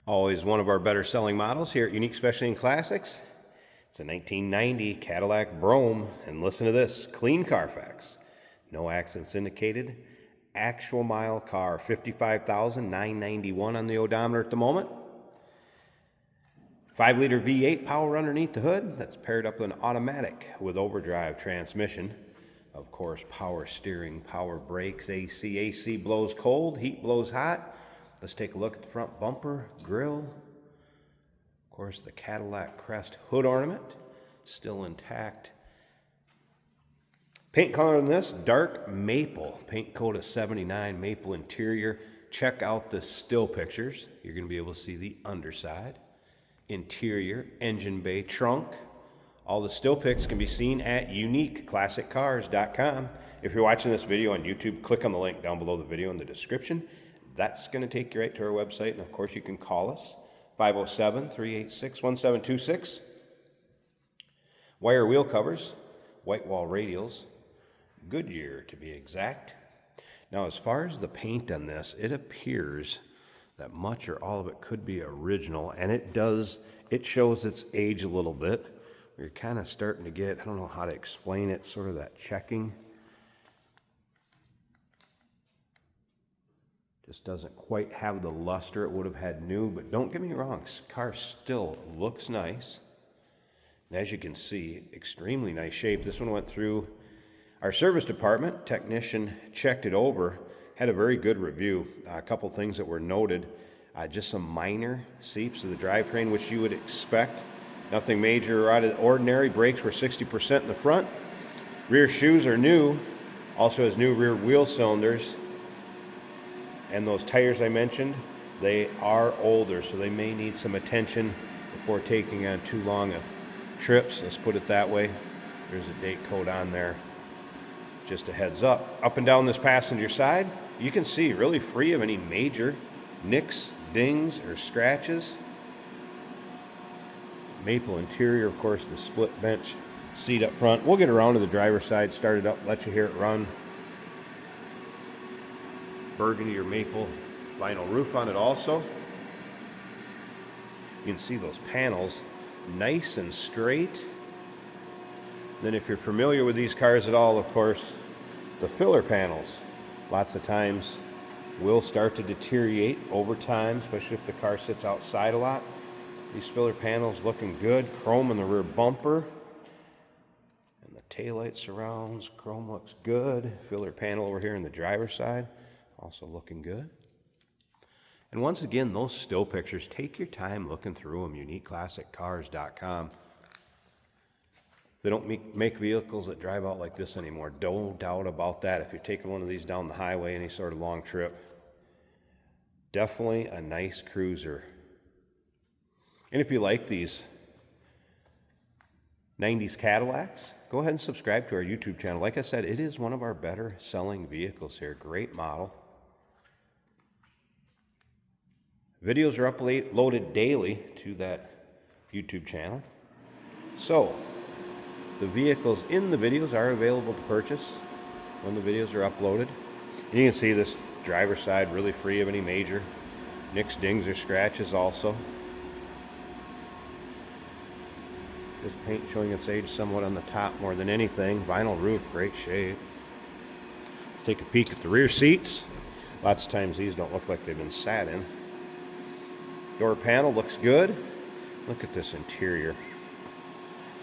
Always one of our better selling models here at Unique Specialty and Classics. It's a 1990 Cadillac Brougham, and listen to this, clean Carfax. No accidents indicated. Actual mile car, 55,991 on the odometer at the moment. 5-liter V8 power underneath the hood. That's paired up with an automatic with overdrive transmission. Of course, power steering, power brakes, AC. AC blows cold, heat blows hot. Let's take a look at the front bumper, grille. Of course, the Cadillac crest hood ornament, still intact. Paint color on this, dark maple. Paint code of 79, maple interior. Check out the still pictures. You're going to be able to see the underside. Interior, engine bay, trunk. All the still pics can be seen at uniqueclassiccars.com. If you're watching this video on YouTube, click on the link down below the video in the description. That's going to take you right to our website, and of course you can call us, 507-386-1726. Wire wheel covers, white wall radials, Goodyear to be exact. Now as far as the paint on this, it appears that much or all of it could be original, and it shows its age a little bit. You're kind of starting to get, I don't know how to explain it, sort of that checking. Just doesn't quite have the luster it would have had new, but don't get me wrong, this car still looks nice. And as you can see, extremely nice shape. This one went through our service department. Technician checked it over, had a very good review. A couple things that were noted, just some minor seeps of the drivetrain, which you would expect. Nothing major or out of the ordinary. Brakes were 60% in the front. Rear shoes are new. Also has new rear wheel cylinders. And those tires I mentioned, they are older, so they may need some attention before taking on too long a trips. Let's put it that way. There's a date code on there. Just a heads up. Up and down this passenger side, you can see really free of any major nicks, dings, or scratches. Maple interior, of course, the split bench seat up front. We'll get around to the driver's side, start it up, let you hear it run. Burgundy or maple vinyl roof on it also. You can see those panels nice and straight. Then if you're familiar with these cars at all, of course, the filler panels lots of times will start to deteriorate over time, especially if the car sits outside a lot. These filler panels looking good. Chrome in the rear bumper. And the taillight surrounds. Chrome looks good. Filler panel over here in the driver's side. Also looking good. And once again, those still pictures, take your time looking through them. UniqueClassicCars.com. They don't make vehicles that drive out like this anymore. No doubt about that. If you're taking one of these down the highway, any sort of long trip, definitely a nice cruiser. And if you like these 90s Cadillacs, go ahead and subscribe to our YouTube channel. Like I said, it is one of our better selling vehicles here. Great model. Videos are uploaded daily to that YouTube channel. So, the vehicles in the videos are available to purchase when the videos are uploaded. And you can see this driver's side really free of any major nicks, dings, or scratches also. This paint showing its age somewhat on the top more than anything. Vinyl roof, great shape. Let's take a peek at the rear seats. Lots of times these don't look like they've been sat in. Door panel looks good. Look at this interior.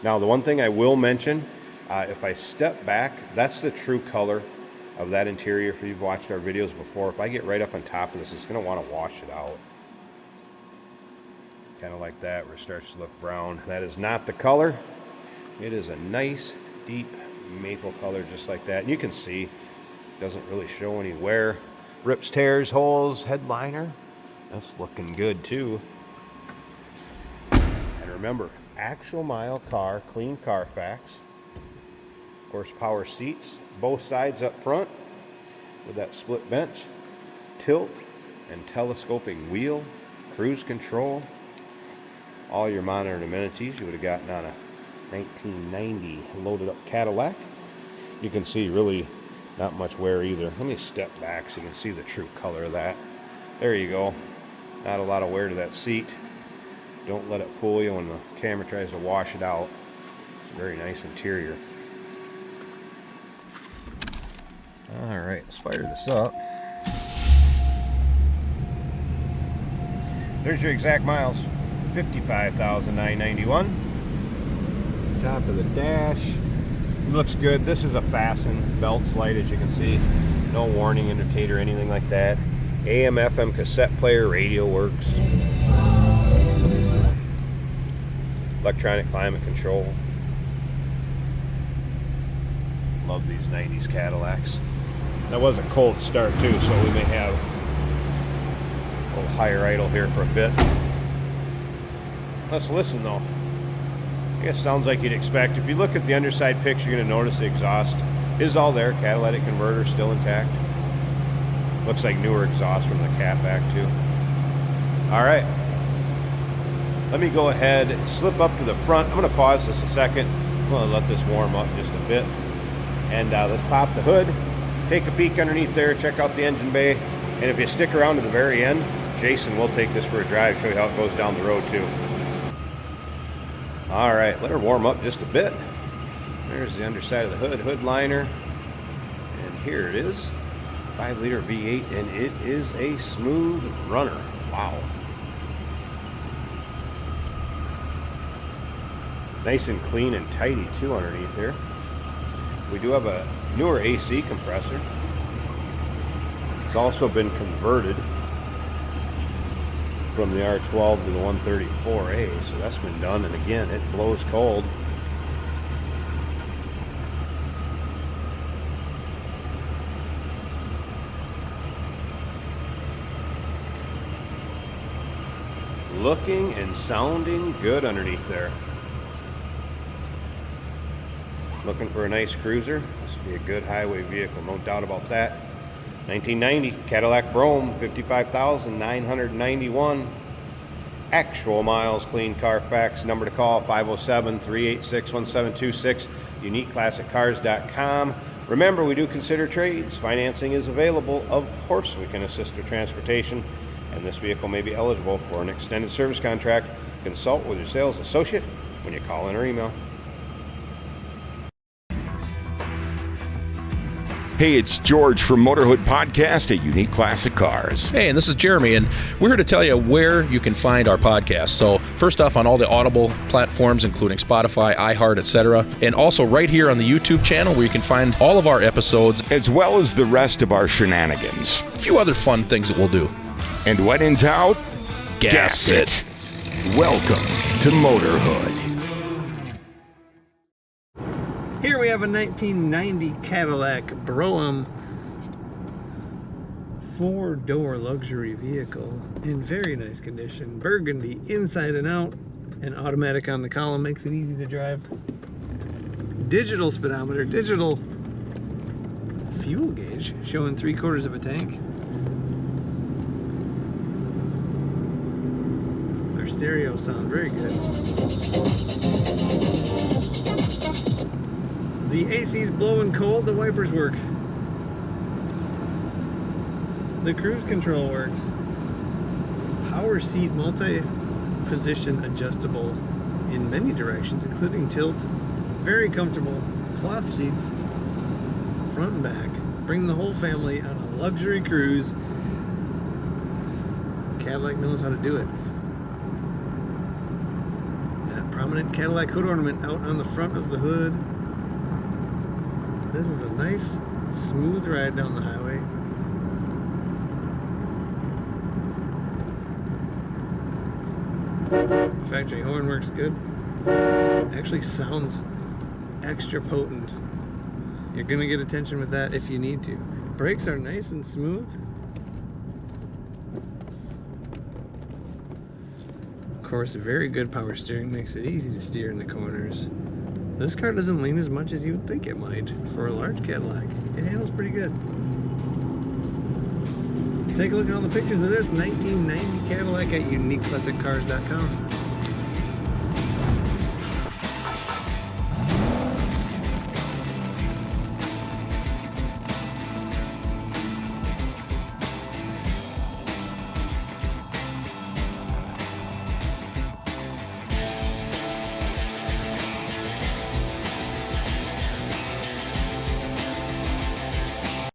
Now the one thing I will mention, if I step back, that's the true color of that interior. If you've watched our videos before, if I get right up on top of this, it's going to want to wash it out. Kind of like that, where it starts to look brown. That is not the color. It is a nice, deep maple color, just like that. And you can see, it doesn't really show any wear. Rips, tears, holes, headliner. That's looking good too. And remember, actual mile car, clean Carfax. Of course, power seats, both sides up front with that split bench, tilt and telescoping wheel, cruise control. All your modern amenities you would have gotten on a 1990 loaded up Cadillac. You can see really not much wear either. Let me step back so you can see the true color of that. There you go. Not a lot of wear to that seat. Don't let it fool you when the camera tries to wash it out. It's a very nice interior. Alright, let's fire this up. There's your exact miles. 55,991. Top of the dash. Looks good. This is a fasten belt slide, as you can see. No warning indicator, anything like that. AM, FM cassette player, radio works. Electronic climate control. Love these 90s Cadillacs. That was a cold start too, so we may have a little higher idle here for a bit. Let's listen though. I guess sounds like you'd expect. If you look at the underside picture, you're going to notice the exhaust is all there. Catalytic converter still intact. Looks like newer exhaust from the cat back too. All right. Let me go ahead and slip up to the front. I'm going to pause this a second. I'm going to let this warm up just a bit. And let's pop the hood. Take a peek underneath there. Check out the engine bay. And if you stick around to the very end, Jason will take this for a drive, show you how it goes down the road too. All right, let her warm up just a bit. There's the underside of the hood, hood liner. And here it is, 5-liter V8, and it is a smooth runner. Wow. Nice and clean and tidy too underneath here. We do have a newer AC compressor. It's also been converted from the R12 to the 134A, so that's been done, and again, it blows cold. Looking and sounding good underneath there. Looking for a nice cruiser. This would be a good highway vehicle, no doubt about that. 1990 Cadillac Brougham, 55,991. Actual miles, clean Carfax. Number to call, 507-386-1726. UniqueClassicCars.com. Remember, we do consider trades. Financing is available. Of course, we can assist with transportation, and this vehicle may be eligible for an extended service contract. Consult with your sales associate when you call in or email. Hey, it's George from Motorhood Podcast at Unique Classic Cars. Hey, and this is Jeremy, and we're here to tell you where you can find our podcast. So first off, on all the Audible platforms, including Spotify, iHeart, etc., and also right here on the YouTube channel where you can find all of our episodes, as well as the rest of our shenanigans. A few other fun things that we'll do. And when in doubt, gas it. Welcome to Motorhood. Here we have a 1990 Cadillac Brougham 4-door luxury vehicle in very nice condition. Burgundy inside and out, and automatic on the column makes it easy to drive. Digital speedometer, digital fuel gauge showing 3/4 of a tank. Our stereo sound very good. The AC's blowing cold, the wipers work. The cruise control works. Power seat, multi-position adjustable in many directions, including tilt. Very comfortable cloth seats, front and back. Bring the whole family on a luxury cruise. Cadillac knows how to do it. That prominent Cadillac hood ornament out on the front of the hood. This is a nice, smooth ride down the highway. Factory horn works good. Actually sounds extra potent. You're gonna get attention with that if you need to. Brakes are nice and smooth. Of course, very good power steering makes it easy to steer in the corners. This car doesn't lean as much as you would think it might for a large Cadillac. It handles pretty good. Take a look at all the pictures of this 1990 Cadillac at UniqueClassicCars.com.